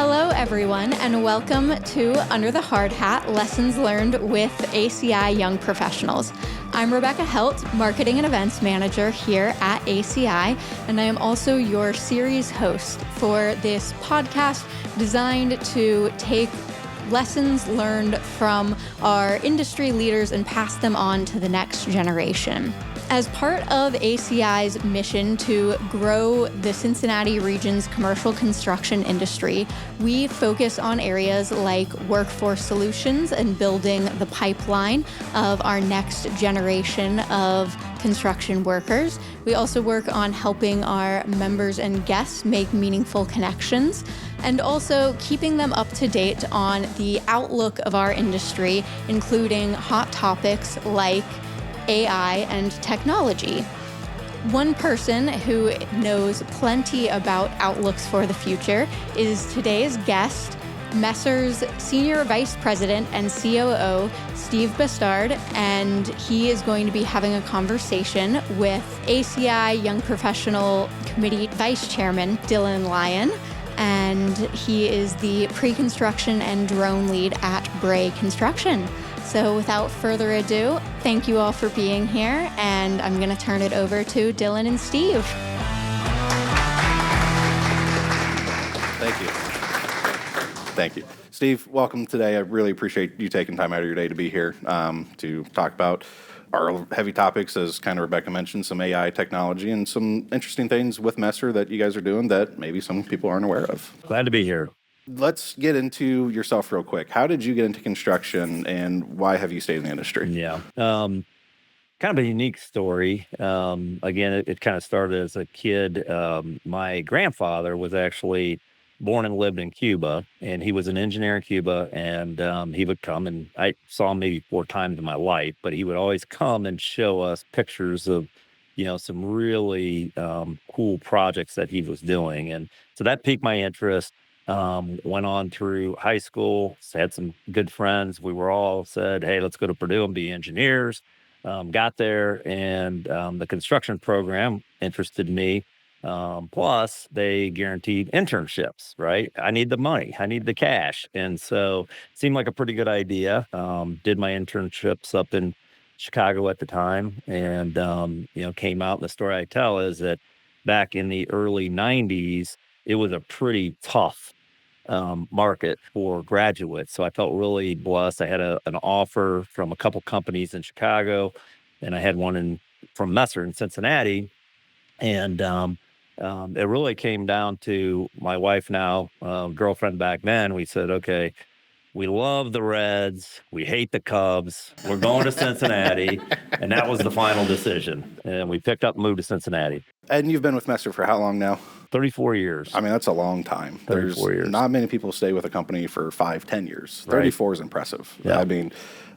Hello, everyone, and welcome to Under the Hard Hat, Lessons Learned with ACI Young Professionals. I'm Rebecca Helt, Marketing and Events Manager here at ACI, and I am also your series host for this podcast designed to take lessons learned from our industry leaders and pass them on to the next generation. As part of ACI's mission to grow the Cincinnati region's commercial construction industry, we focus on areas like workforce solutions and building the pipeline of our next generation of construction workers. We also work on helping our members and guests make meaningful connections, and also keeping them up to date on the outlook of our industry, including hot topics like AI and technology. One person who knows plenty about outlooks for the future is today's guest, Messer's Senior Vice President and COO, Steve Bastard, and he is going to be having a conversation with ACI Young Professional Committee Vice Chairman, Dylan Lyon, and he is the pre-construction and drone lead at Bray Construction. So without further ado, thank you all for being here, and I'm going to turn it over to Dylan and Steve. Thank you. Thank you. Steve, welcome today. I really appreciate you taking time out of your day to be here to talk about our heavy topics, as kind of Rebecca mentioned, some AI technology and some interesting things with Messer that you guys are doing that maybe some people aren't aware of. Glad to be here. Let's get into yourself real quick. How did you get into construction and why have you stayed in the industry? Yeah. Kind of a unique story. Again, it kind of started as a kid. My grandfather was actually born and lived in Cuba, and he was an engineer in Cuba, and he would come, and I saw him maybe 4 times in my life, but he would always come and show us pictures of, some really cool projects that he was doing. And so that piqued my interest. Went on through high school, had some good friends. We were all said, hey, let's go to Purdue and be engineers. Got there, and the construction program interested me. Plus, they guaranteed internships, right? I need the money. I need the cash. And so it seemed like a pretty good idea. Did my internships up in Chicago at the time, and, came out. And the story I tell is that back in the early 90s, it was a pretty tough market for graduates. So I felt really blessed. I had an offer from a couple companies in Chicago, and I had one from Messer in Cincinnati. And it really came down to my wife now, girlfriend back then. We said, okay, we love the Reds. We hate the Cubs. We're going to Cincinnati. And that was the final decision. And we picked up and moved to Cincinnati. And you've been with Messer for how long now? 34 years. I mean, that's a long time. 34 years. Not many people stay with a company for 5-10 years. 34 is impressive. Yeah. I mean,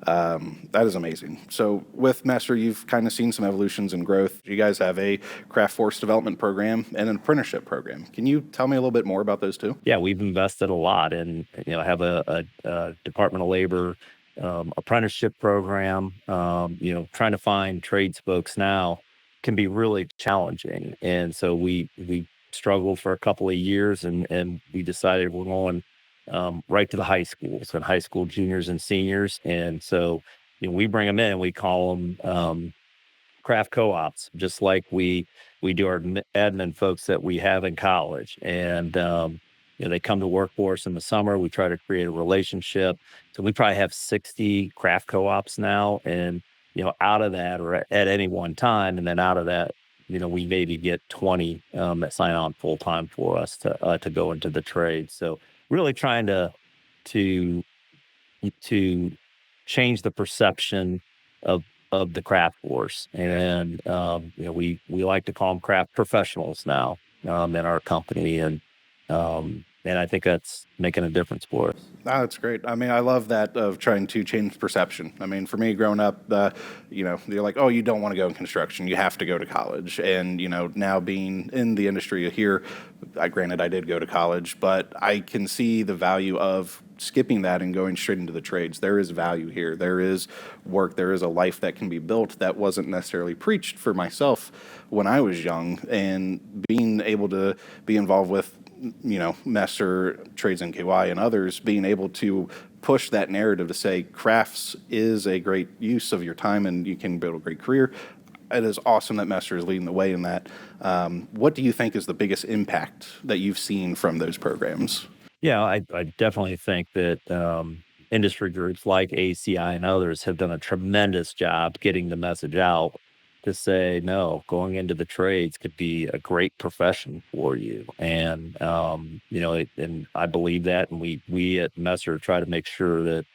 that is amazing. So with Messer, you've kind of seen some evolutions and growth. You guys have a craft force development program and an apprenticeship program. Can you tell me a little bit more about those two? Yeah, we've invested a lot in, have a Department of Labor apprenticeship program. Trying to find trades folks now can be really challenging. And so we struggled for a couple of years, and we decided we're going right to the high schools and high school juniors and seniors. And so we bring them in, we call them craft co-ops, just like we do our admin folks that we have in college. And they come to work for us in the summer. We try to create a relationship. So we probably have 60 craft co-ops now, and out of that, or at any one time, and then out of that, we maybe get 20 that sign on full time for us to go into the trade. So really trying to change the perception of the craft force, and we like to call them craft professionals now in our company, and I think that's making a difference for us. That's great. I mean, I love that of trying to change perception. I mean, for me growing up, they're like, oh, you don't want to go in construction. You have to go to college. And, now being in the industry here, granted, I did go to college, but I can see the value of skipping that and going straight into the trades. There is value here. There is work. There is a life that can be built that wasn't necessarily preached for myself when I was young. And being able to be involved with Messer, Trades NKY, and others being able to push that narrative to say crafts is a great use of your time and you can build a great career. It is awesome that Messer is leading the way in that. What do you think is the biggest impact that you've seen from those programs? Yeah, I definitely think that industry groups like ACI and others have done a tremendous job getting the message out to say, no, going into the trades could be a great profession for you. And, and I believe that. And we at Messer try to make sure that,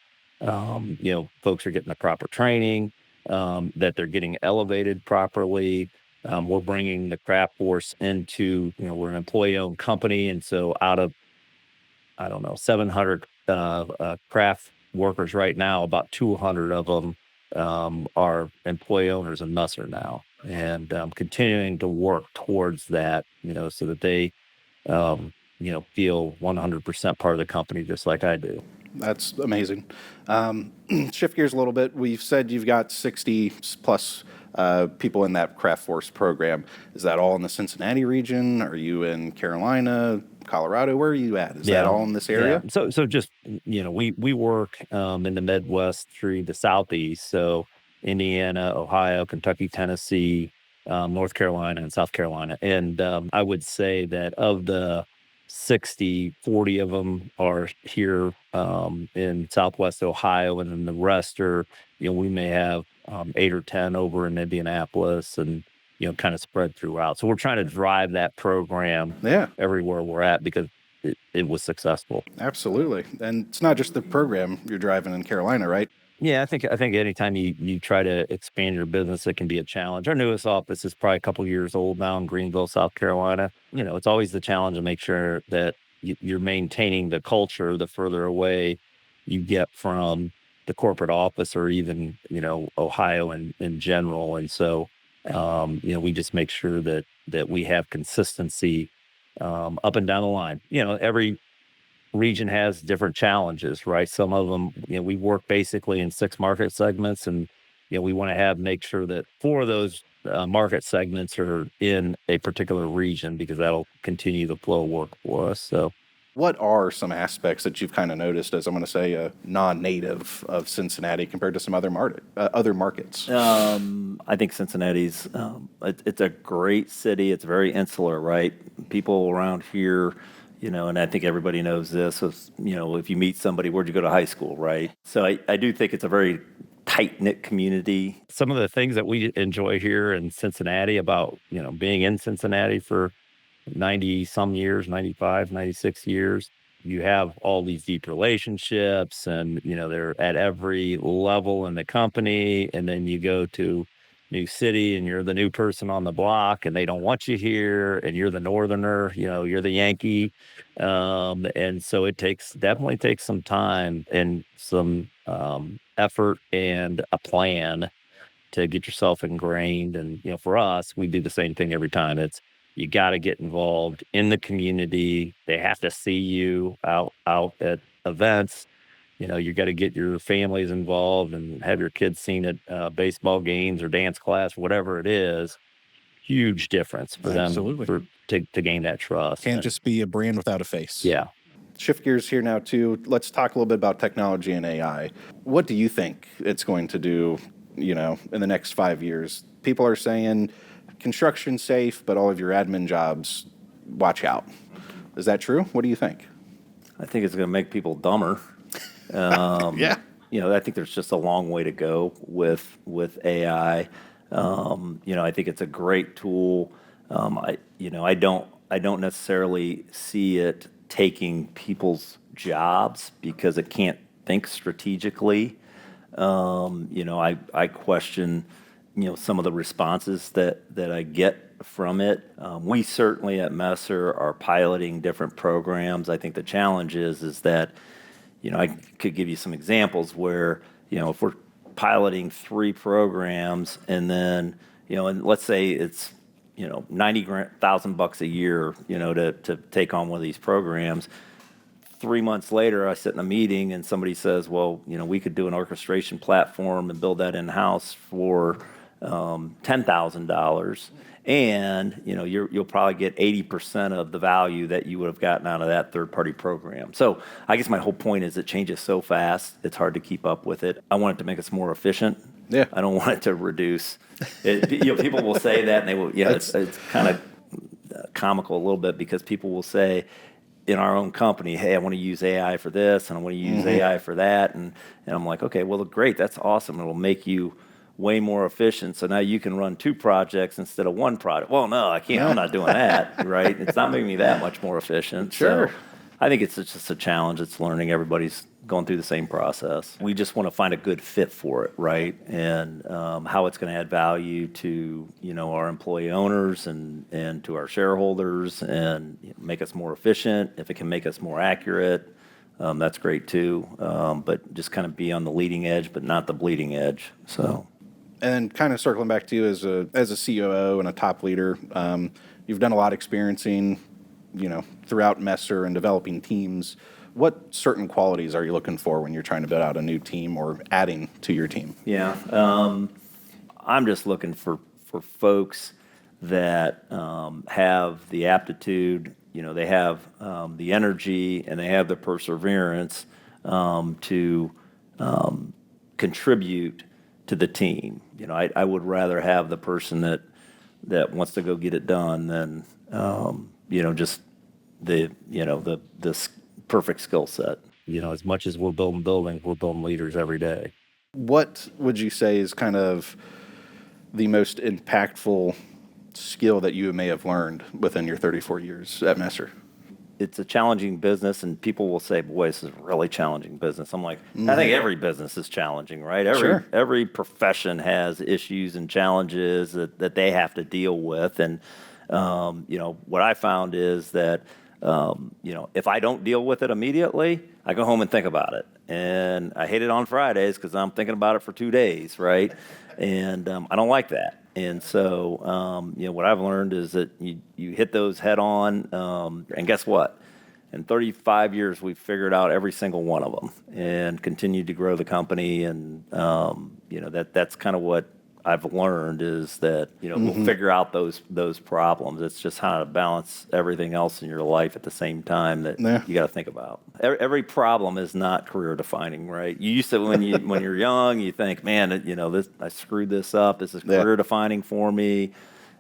folks are getting the proper training, that they're getting elevated properly. We're bringing the craft force into, we're an employee owned company. And so out of I don't know, 700 craft workers right now. About 200 of them are employee owners in Messer now, and continuing to work towards that, so that they, feel 100% part of the company, just like I do. That's amazing. Shift gears a little bit. We've said you've got 60 plus people in that craft force program. Is that all in the Cincinnati region? Are you in Carolina, Colorado? Where are you at? Is that all in this area? Yeah. So just we work in the Midwest through the Southeast. So Indiana, Ohio, Kentucky, Tennessee, North Carolina, and South Carolina. And I would say that of the 60, 40 of them are here in Southwest Ohio, and then the rest are, we may have 8 or 10 over in Indianapolis, and kind of spread throughout. So we're trying to drive that program everywhere we're at because it was successful. Absolutely. And it's not just the program you're driving in Carolina, right? Yeah, I think anytime you try to expand your business, it can be a challenge. Our newest office is probably a couple years old now in Greenville, South Carolina. It's always the challenge to make sure that you're maintaining the culture the further away you get from the corporate office or even, Ohio in general. And so, we just make sure that we have consistency up and down the line. Every region has different challenges, right? Some of them, we work basically in 6 market segments, and we want to make sure that 4 of those market segments are in a particular region because that'll continue the flow of work for us. So, what are some aspects that you've kind of noticed as, I'm going to say, a non-native of Cincinnati compared to some other markets? I think Cincinnati's it's a great city. It's very insular, right? People around here, and I think everybody knows this. If you meet somebody, where'd you go to high school, right? So I do think it's a very tight-knit community. Some of the things that we enjoy here in Cincinnati about, being in Cincinnati for 90 some years, 95, 96 years, you have all these deep relationships and, they're at every level in the company. And then you go to new city and you're the new person on the block and they don't want you here and you're the northerner, you're the Yankee. And so it definitely takes some time and some effort and a plan to get yourself ingrained. And, for us, we do the same thing every time. You got to get involved in the community. They have to see you out at events. You got to get your families involved and have your kids seen at baseball games or dance class, whatever it is. Huge difference for them to gain that trust. Can't just be a brand without a face. Yeah. Shift gears here now, too. Let's talk a little bit about technology and AI. What do you think it's going to do, in the next 5 years? People are saying construction safe, but all of your admin jobs, watch out. Is that true? What do you think? I think it's going to make people dumber. Yeah. I think there's just a long way to go with AI. I think it's a great tool. I don't necessarily see it taking people's jobs because it can't think strategically. I question some of the responses that I get from it. We certainly at Messer are piloting different programs. I think the challenge is that, I could give you some examples where, if we're piloting 3 programs and then, and let's say it's, $90,000 a year, to take on one of these programs. 3 months later, I sit in a meeting and somebody says, well, we could do an orchestration platform and build that in-house for $10,000, and you'll probably get 80% of the value that you would have gotten out of that third-party program. So I guess my whole point is it changes so fast, it's hard to keep up with it. I want it to make us more efficient. Yeah. I don't want it to reduce. People will say that, and they will. It's kind of comical a little bit because people will say in our own company, hey, I want to use AI for this, and I want to use AI for that, and I'm like, okay, well, great, that's awesome. It'll make you way more efficient. So now you can run 2 projects instead of 1 project. Well, no, I can't. I'm not doing that, right? It's not making me that much more efficient. Sure. So I think it's just a challenge. It's learning. Everybody's going through the same process. We just want to find a good fit for it, right? And how it's going to add value to our employee owners and to our shareholders and make us more efficient. If it can make us more accurate, that's great too. But just kind of be on the leading edge, but not the bleeding edge. So. And kind of circling back to you as a COO and a top leader, you've done a lot experiencing, throughout Messer and developing teams. What certain qualities are you looking for when you're trying to build out a new team or adding to your team? Yeah, I'm just looking for folks that have the aptitude, they have the energy and they have the perseverance to contribute to the team. I would rather have the person that wants to go get it done than just the perfect skill set. As much as we're building buildings, we're building leaders every day. What would you say is kind of the most impactful skill that you may have learned within your 34 years at Messer? It's a challenging business, and people will say, boy, this is a really challenging business. I'm like, I think every business is challenging, right? Every profession has issues and challenges that they have to deal with. And, what I found is that, if I don't deal with it immediately, I go home and think about it. And I hate it on Fridays because I'm thinking about it for 2 days, right? And I don't like that. And so, what I've learned is that you hit those head on, and guess what? In 35 years, we've figured out every single one of them and continued to grow the company. And, that's kind of what I've learned is that, we'll figure out those problems. It's just how to balance everything else in your life at the same time that you got to think about. Every problem is not career defining, right? You used to, when you're young, you think, man, I screwed this up. This is career defining for me.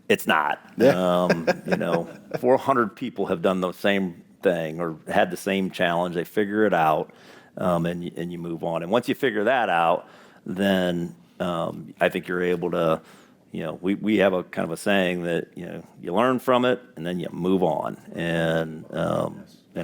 It's not. 400 people have done the same thing or had the same challenge. They figure it out, and you move on. And once you figure that out, then I think you're able to, we have a kind of a saying that, you learn from it and then you move on. And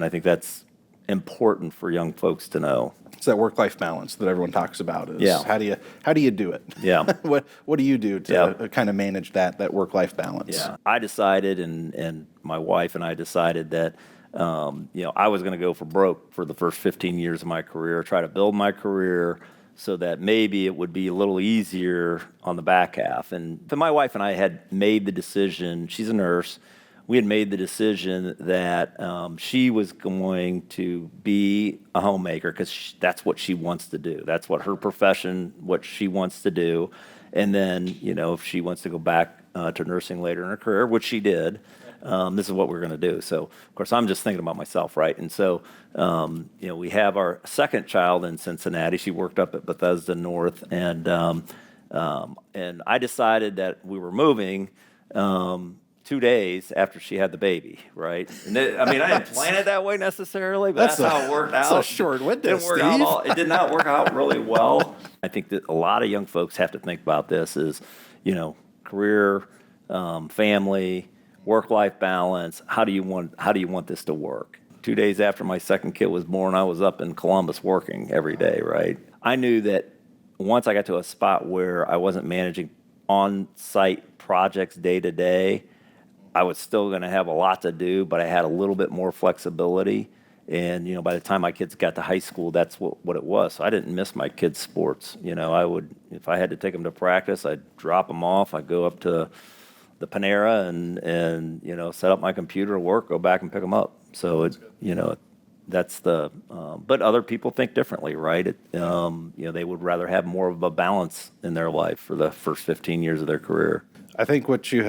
I think that's important for young folks to know. It's that work-life balance that everyone talks about. How do you do it? Yeah. What do you do to kind of manage that work-life balance? Yeah. I decided, and my wife and I decided that, I was going to go for broke for the first 15 years of my career, try to build my career so that maybe it would be a little easier on the back half. And then my wife and I had made the decision, she's a nurse, we had made the decision that she was going to be a homemaker because that's what she wants to do. That's what her profession, what she wants to do. And then, if she wants to go back to nursing later in her career, which she did, this is what we're going to do. So, of course, I'm just thinking about myself, right? And so, we have our second child in Cincinnati. She worked up at Bethesda North, and I decided that we were moving 2 days after she had the baby, right? And I didn't plan it that way necessarily, but that's how it worked out. That's a short window, It did not work out really well. I think that a lot of young folks have to think about this is, career, family, work-life balance. How do you want this to work? 2 days after my second kid was born, I was up in Columbus working every day, right? I knew that once I got to a spot where I wasn't managing on-site projects day to day, I was still going to have a lot to do, but I had a little bit more flexibility. And, by the time my kids got to high school, that's what it was. So I didn't miss my kids' sports. I would, if I had to take them to practice, I'd drop them off. I'd go up to the Panera and set up my computer, work, go back and pick them up. So that's but other people think differently, right? They would rather have more of a balance in their life for the first 15 years of their career. I think what you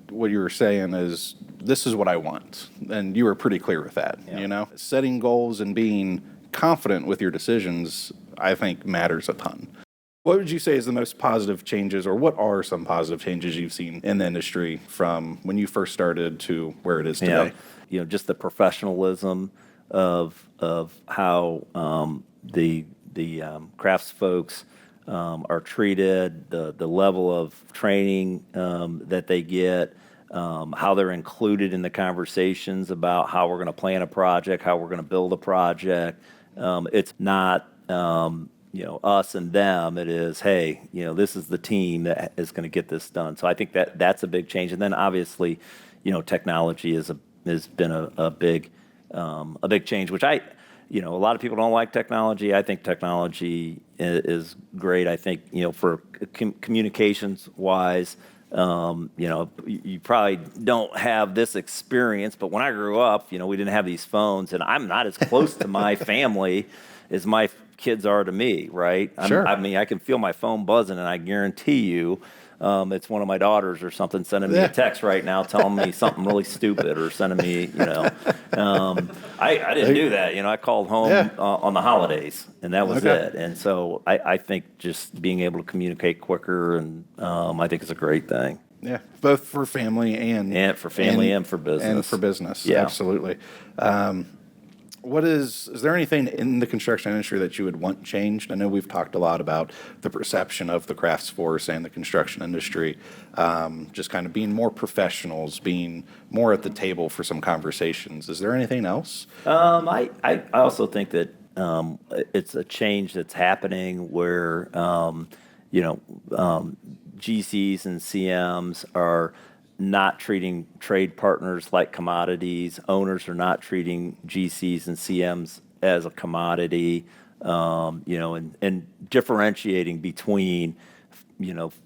were saying is, this is what I want, and you were pretty clear with that. Yeah. Setting goals and being confident with your decisions, I think, matters a ton. What would you say is the most positive changes, or what are some positive changes you've seen in the industry from when you first started to where it is today? Just the professionalism of how the crafts folks are treated, the level of training that they get, how they're included in the conversations about how we're going to plan a project, how we're going to build a project. It's not us and them. It is, hey, this is the team that is going to get this done. So I think that's a big change. And then obviously, technology has been a big change, which a lot of people don't like technology. I think technology is great. I think, for communications wise, you probably don't have this experience, but when I grew up, we didn't have these phones, and I'm not as close to my family as my kids are to me, right? Sure. I can feel my phone buzzing, and I guarantee you, it's one of my daughters or something sending me a text right now telling me something really stupid, or sending me, I didn't do that. I called home on the holidays, and that was it. And so I think just being able to communicate quicker, and I think it's a great thing. Yeah, both for family and for family and for business. And for business, Yeah. Absolutely. Is there anything in the construction industry that you would want changed? I know we've talked a lot about the perception of the crafts force and the construction industry, just kind of being more professionals, being more at the table for some conversations. Is there anything else? I also think that it's a change that's happening where, GCs and CMs are not treating trade partners like commodities. Owners are not treating GCs and CMs as a commodity, and differentiating between,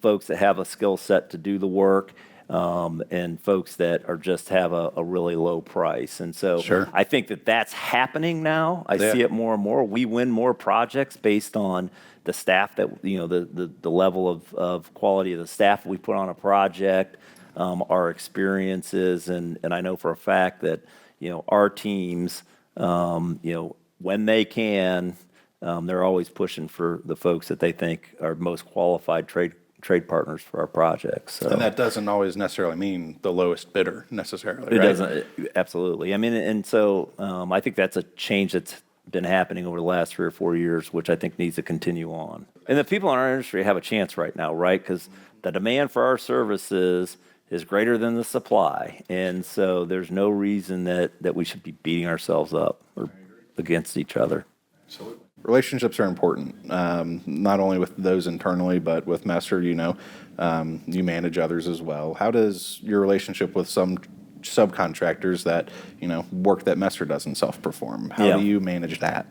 folks that have a skill set to do the work, and folks that are just have a really low price. And so Sure. I think that's happening now. I see it more and more. We win more projects based on the staff that, the level of quality of the staff we put on a project, our experiences, and I know for a fact that our teams, when they can, they're always pushing for the folks that they think are most qualified trade partners for our projects. So. And that doesn't always necessarily mean the lowest bidder necessarily. It right? doesn't, absolutely. I mean, and so I think that's a change that's been happening over the last 3 or 4 years, which I think needs to continue on. And the people in our industry have a chance right now, right? Because the demand for our services is greater than the supply. And so there's no reason that we should be beating ourselves up or against each other. Absolutely. Relationships are important, not only with those internally, but with Messer, you manage others as well. How does your relationship with some subcontractors that, work that Messer doesn't self-perform, how do you manage that?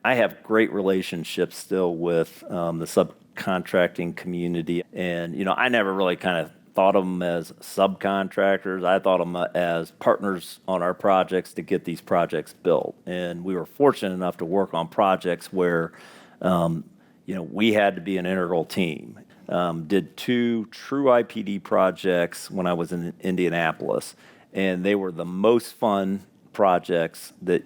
I have great relationships still with the subcontracting community. And, I never really kind of thought of them as subcontractors. I thought of them as partners on our projects to get these projects built. And we were fortunate enough to work on projects where, we had to be an integral team. Did 2 true IPD projects when I was in Indianapolis, and they were the most fun projects that,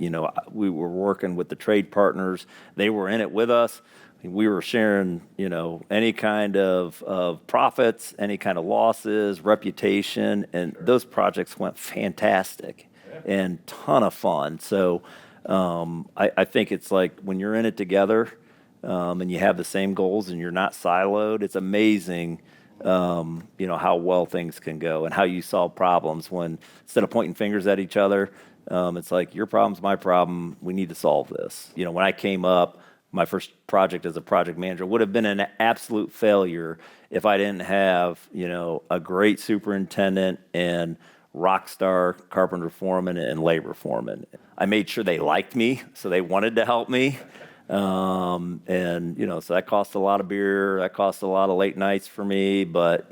we were working with the trade partners. They were in it with us. We were sharing, any kind of profits, any kind of losses, reputation, and those projects went fantastic and ton of fun. So I think it's like when you're in it together, and you have the same goals and you're not siloed, it's amazing, how well things can go and how you solve problems when instead of pointing fingers at each other, it's like your problem's my problem. We need to solve this. When I came up, my first project as a project manager would have been an absolute failure if I didn't have, a great superintendent and rock star carpenter foreman and labor foreman. I made sure they liked me, so they wanted to help me. So that cost a lot of beer, that cost a lot of late nights for me, but,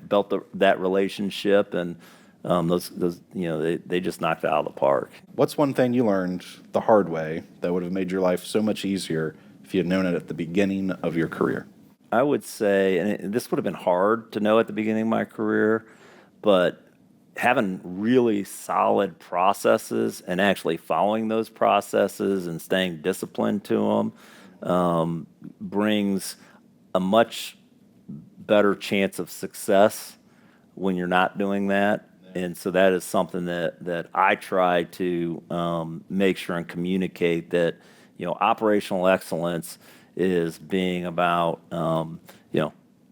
built that relationship, and those they just knocked it out of the park. What's one thing you learned the hard way that would have made your life so much easier if you had known it at the beginning of your career? I would say, and this would have been hard to know at the beginning of my career, but having really solid processes and actually following those processes and staying disciplined to them brings a much better chance of success when you're not doing that. And so that is something that I try to make sure and communicate, that operational excellence is being about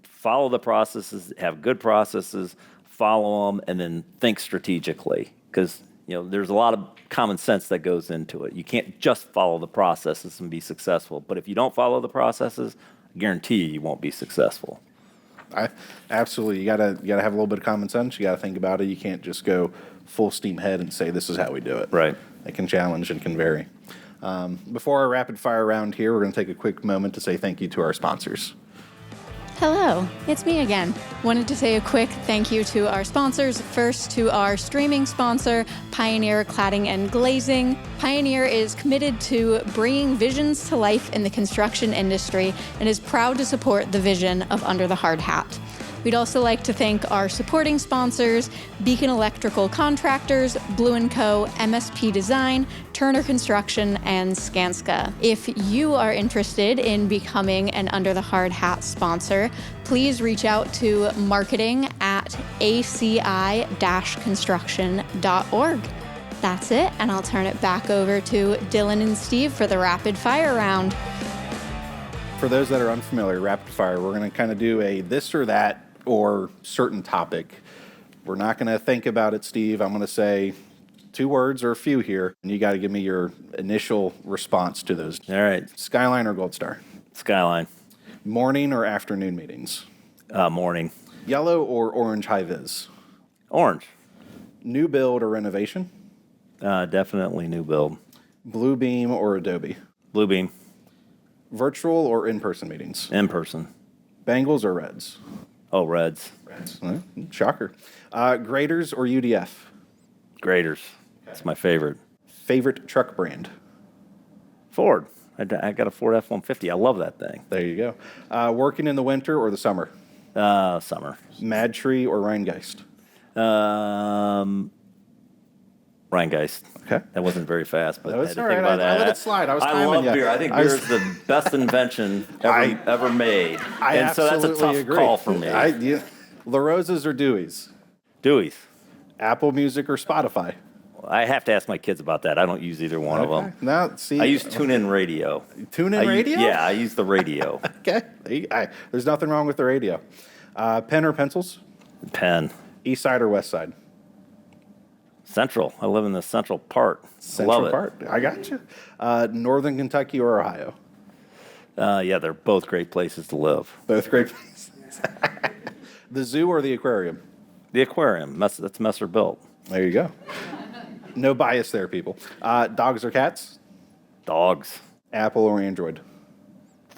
follow the processes, have good processes, follow them, and then think strategically, because there's a lot of common sense that goes into it. You can't just follow the processes and be successful, but if you don't follow the processes, I guarantee you won't be successful. Absolutely. You gotta have a little bit of common sense. You gotta think about it. You can't just go full steam ahead and say this is how we do it. Right. It can challenge and can vary. Before our rapid fire round here, we're going to take a quick moment to say thank you to our sponsors. Hello, it's me again. Wanted to say a quick thank you to our sponsors. First, to our streaming sponsor, Pioneer Cladding and Glazing. Pioneer is committed to bringing visions to life in the construction industry and is proud to support the vision of Under the Hard Hat. We'd also like to thank our supporting sponsors, Beacon Electrical Contractors, Blue & Co., MSP Design, Turner Construction, and Skanska. If you are interested in becoming an Under the Hard Hat sponsor, please reach out to marketing@aci-construction.org. That's it, and I'll turn it back over to Dylan and Steve for the rapid fire round. For those that are unfamiliar, rapid fire, we're going to kind of do a this or that or certain topic. We're not going to think about it, Steve. I'm going to say 2 words or a few here, and you got to give me your initial response to those. All right. Skyline or Gold Star? Skyline. Morning or afternoon meetings? Morning. Yellow or orange high-vis? Orange. New build or renovation? Definitely new build. Bluebeam or Adobe? Bluebeam. Virtual or in-person meetings? In person. Bengals or Reds? Oh, Reds. Reds. Shocker. Graders or UDF? Graders. That's my favorite. Favorite truck brand? Ford. I got a Ford F-150. I love that thing. There you go. Working in the winter or the summer? Summer. Madtree or Rheingeist? Rheingeist. Okay. That wasn't very fast, but That I was had to all think right. about that. I let it slide. I was I timing love you. beer. I think beer is the best invention ever made. And so that's a tough agree. call for me. La Rosa's or Dewey's? Dewey's. Apple Music or Spotify? I have to ask my kids about that. I don't use either one of them. Now, see, I use TuneIn Radio. TuneIn Radio? Yeah, I use the radio. Okay. There's nothing wrong with the radio. Pen or pencils? Pen. East side or west side? Central. I live in the central part. Central Love it. part. I got you. Northern Kentucky or Ohio? Yeah, they're both great places to live. Both great places. The zoo or the aquarium? The aquarium. That's Messer built. There you go. No bias there, people. Dogs or cats? Dogs. Apple or Android?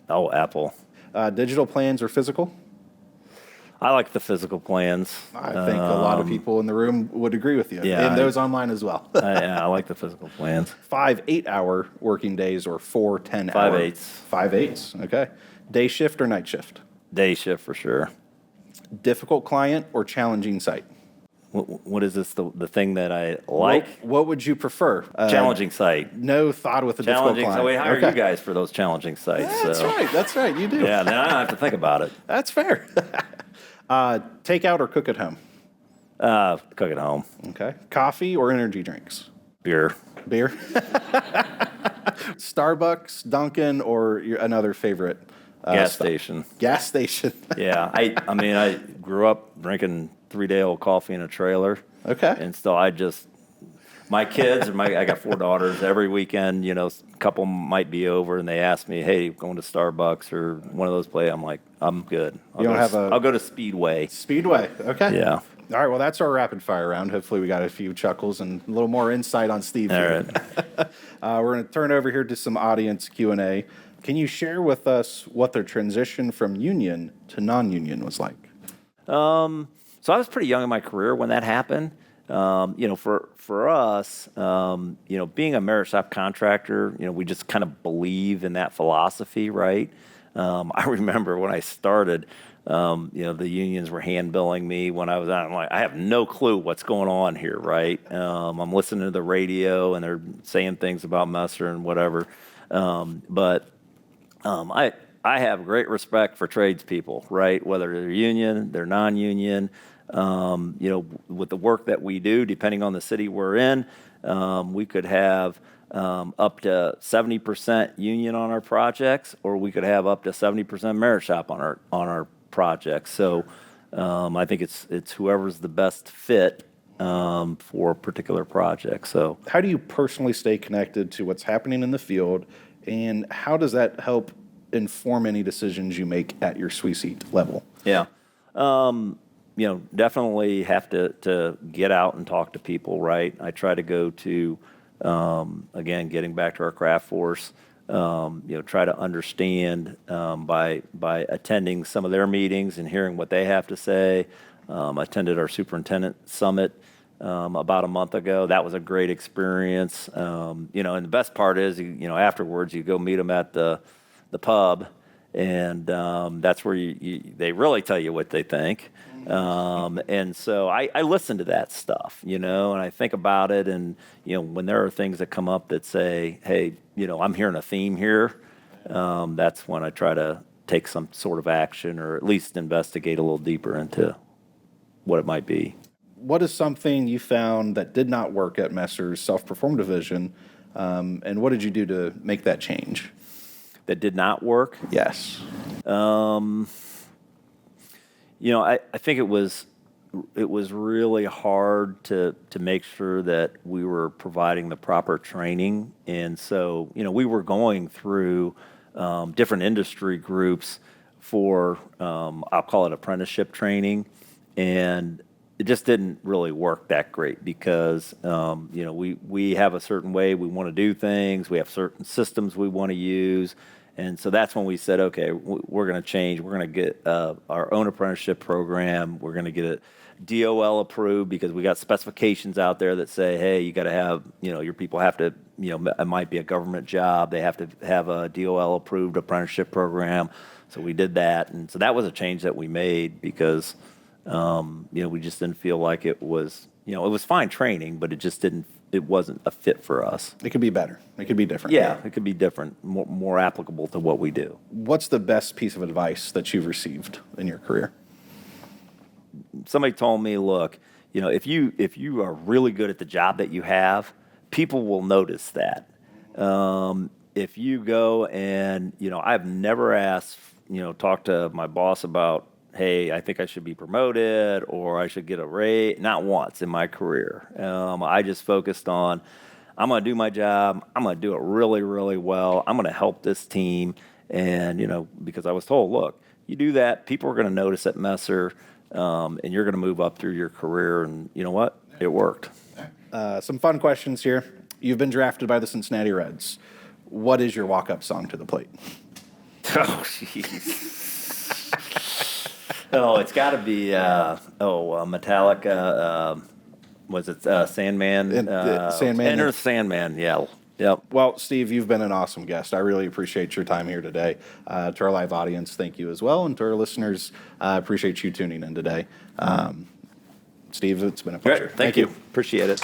Oh, Apple. Digital plans or physical? I like the physical plans. I think a lot of people in the room would agree with you. Yeah, And those online as well. I like the physical plans. 5 8-hour working days or 4 10-hour? 5 8s. 5 8s, okay. Day shift or night shift? Day shift for sure. Difficult client or challenging site? What is this, the thing that I like? What would you prefer? Challenging site. No thought with a difficult Challenging. client. So we hire Okay. you guys for those challenging sites. That's so. right. That's right. You do. Yeah, then I don't have to think about it. That's fair. Take out or cook at home? Cook at home. Okay. Coffee or energy drinks? Beer. Beer? Starbucks, Dunkin', or another favorite? Gas station. Gas station. Yeah, I grew up drinking 3-day-old coffee in a trailer. Okay. And so my kids, I got 4 daughters. Every weekend, a couple might be over, and they ask me, "Hey, going to Starbucks or one of those places?" I'm like, "I'm good. I'll go to Speedway." Speedway. Okay. Yeah. All right. Well, that's our rapid fire round. Hopefully, we got a few chuckles and a little more insight on Steve All here. right. We're going to turn over here to some audience Q&A. Can you share with us what the transition from union to non-union was like? So I was pretty young in my career when that happened. For us, being a merit shop contractor, we just kind of believe in that philosophy, right? I remember when I started, the unions were hand-billing me when I was out. I'm like, I have no clue what's going on here, right? I'm listening to the radio, and they're saying things about Messer and whatever. But I have great respect for tradespeople, right? Whether they're union, they're non-union. With the work that we do, depending on the city we're in, we could have up to 70% union on our projects, or we could have up to 70% merit shop on our projects. So I think it's whoever's the best fit for a particular project. So How do you personally stay connected to what's happening in the field, and how does that help inform any decisions you make at your C-suite level? yeah. Definitely have to get out and talk to people, right? I try to go to, again, getting back to our craft force, try to understand by attending some of their meetings and hearing what they have to say. Attended our superintendent summit about a month ago. That was a great experience. And the best part is, afterwards you go meet them at the pub, and that's where they really tell you what they think. And so I listen to that stuff, and I think about it. And, when there are things that come up that say, hey, I'm hearing a theme here, that's when I try to take some sort of action, or at least investigate a little deeper into what it might be. What is something you found that did not work at Messer's self-perform division, and what did you do to make that change? That did not work? Yes. I think it was really hard to make sure that we were providing the proper training. And so, we were going through different industry groups for, I'll call it apprenticeship training. And it just didn't really work that great because, we have a certain way we want to do things. We have certain systems we want to use. And so that's when we said, okay, we're going to change. We're going to get our own apprenticeship program. We're going to get it DOL approved because we got specifications out there that say, hey, you got to have, your people have to, it might be a government job. They have to have a DOL approved apprenticeship program. So we did that. And so that was a change that we made because, we just didn't feel like it was, it was fine training, but it wasn't a fit for us. It could be better. It could be different. Yeah, it could be different, more applicable to what we do. What's the best piece of advice that you've received in your career? Somebody told me, look, if you are really good at the job that you have, people will notice that. If you go and, I've never asked, talk to my boss about, hey, I think I should be promoted or I should get a raise. Not once in my career. I just focused on, I'm going to do my job. I'm going to do it really, really well. I'm going to help this team. And, because I was told, look, you do that, people are going to notice at Messer, and you're going to move up through your career. And you know what? It worked. Some fun questions here. You've been drafted by the Cincinnati Reds. What is your walk-up song to the plate? Oh, jeez. Oh, it's got to be Metallica. Was it Sandman? Sandman. Enter Sandman. Yeah. Yep. Well, Steve, you've been an awesome guest. I really appreciate your time here today. To our live audience, thank you as well, and to our listeners, appreciate you tuning in today. Steve, it's been a pleasure. Great. Thank you. Appreciate it.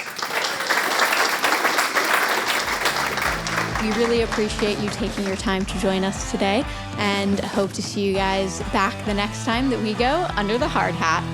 We really appreciate you taking your time to join us today and hope to see you guys back the next time that we go Under the Hard Hat.